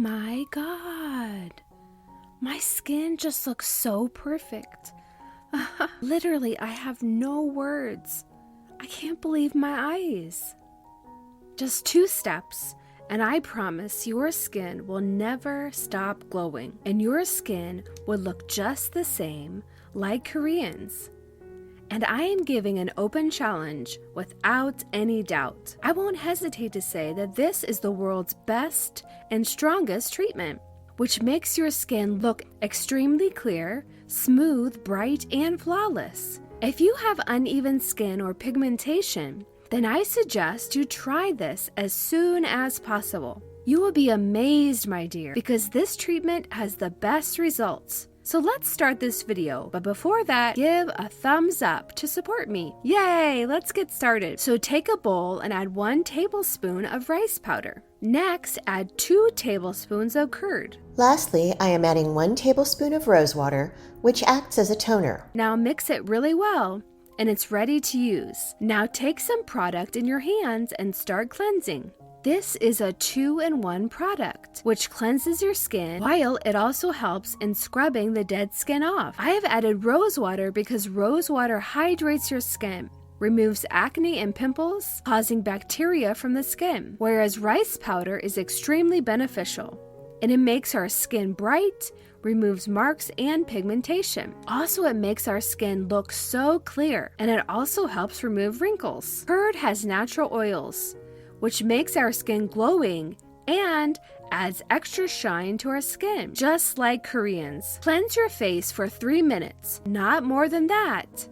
my God. My skin just looks so perfect. Literally, I have no words. I can't believe my eyes. Just 2 steps, and I promise your skin will never stop glowing, and your skin will look just the same like Koreans. And I am giving an open challenge without any doubt. I won't hesitate to say that this is the world's best and strongest treatment, which makes your skin look extremely clear, smooth, bright, and flawless. If you have uneven skin or pigmentation, then I suggest you try this as soon as possible. You will be amazed, my dear, because this treatment has the best results. So let's start this video, but before that, give a thumbs up to support me. Yay, let's get started. So take a bowl and add 1 tablespoon of rice powder. Next, add 2 tablespoons of curd. Lastly, I am adding 1 tablespoon of rose water, which acts as a toner. Now mix it really well, and it's ready to use. Now take some product in your hands and start cleansing. This is a 2-in-1 product, which cleanses your skin while it also helps in scrubbing the dead skin off. I have added rose water because rose water hydrates your skin, removes acne and pimples, causing bacteria from the skin, whereas rice powder is extremely beneficial, and it makes our skin bright, removes marks and pigmentation. Also, it makes our skin look so clear, and it also helps remove wrinkles. Curd has natural oils, which makes our skin glowing and adds extra shine to our skin, just like Koreans. Cleanse your face for 3 minutes, not more than that.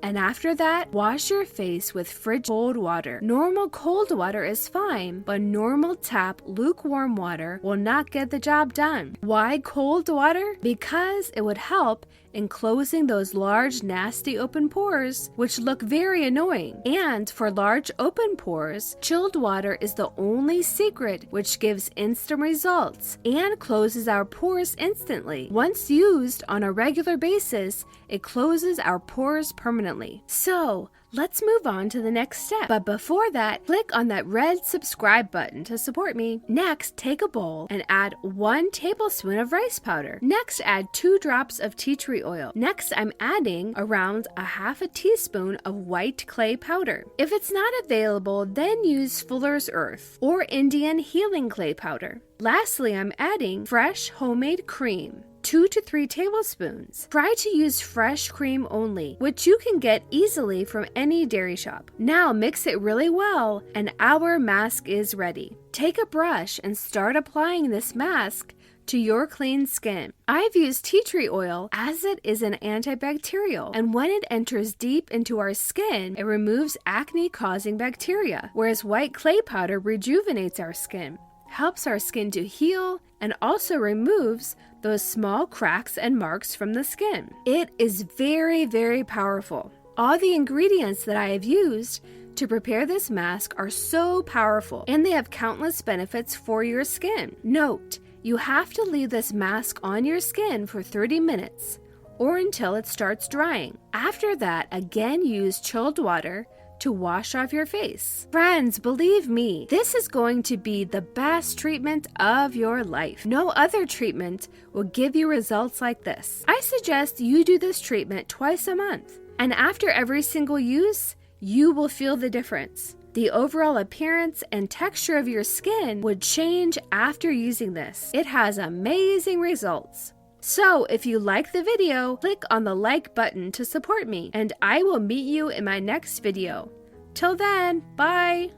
And after that, wash your face with fridge cold water. Normal cold water is fine, but normal tap lukewarm water will not get the job done. Why cold water? Because it would help in closing those large, nasty open pores, which look very annoying. And for large open pores, chilled water is the only secret which gives instant results and closes our pores instantly. Once used on a regular basis, it closes our pores permanently. So, let's move on to the next step. But before that, click on that red subscribe button to support me. Next, take a bowl and add 1 tablespoon of rice powder. Next, add 2 drops of tea tree oil. Next, I'm adding around a half a teaspoon of white clay powder. If it's not available, then use Fuller's Earth or Indian Healing Clay powder. Lastly, I'm adding fresh homemade cream. 2 to 3 tablespoons. Try to use fresh cream only, which you can get easily from any dairy shop. Now mix it really well, and our mask is ready. Take a brush and start applying this mask to your clean skin. I've used tea tree oil as it is an antibacterial, and when it enters deep into our skin, it removes acne-causing bacteria, whereas white clay powder rejuvenates our skin, helps our skin to heal, and also removes those small cracks and marks from the skin. It is very, very powerful. All the ingredients that I have used to prepare this mask are so powerful, and they have countless benefits for your skin. Note, you have to leave this mask on your skin for 30 minutes or until it starts drying. After that, again use chilled water to wash off your face. Friends, believe me, this is going to be the best treatment of your life. No other treatment will give you results like this. I suggest you do this treatment twice a month, and after every single use, you will feel the difference. The overall appearance and texture of your skin would change after using this. It has amazing results. So if you like the video, click on the like button to support me, and I will meet you in my next video. Till then, bye!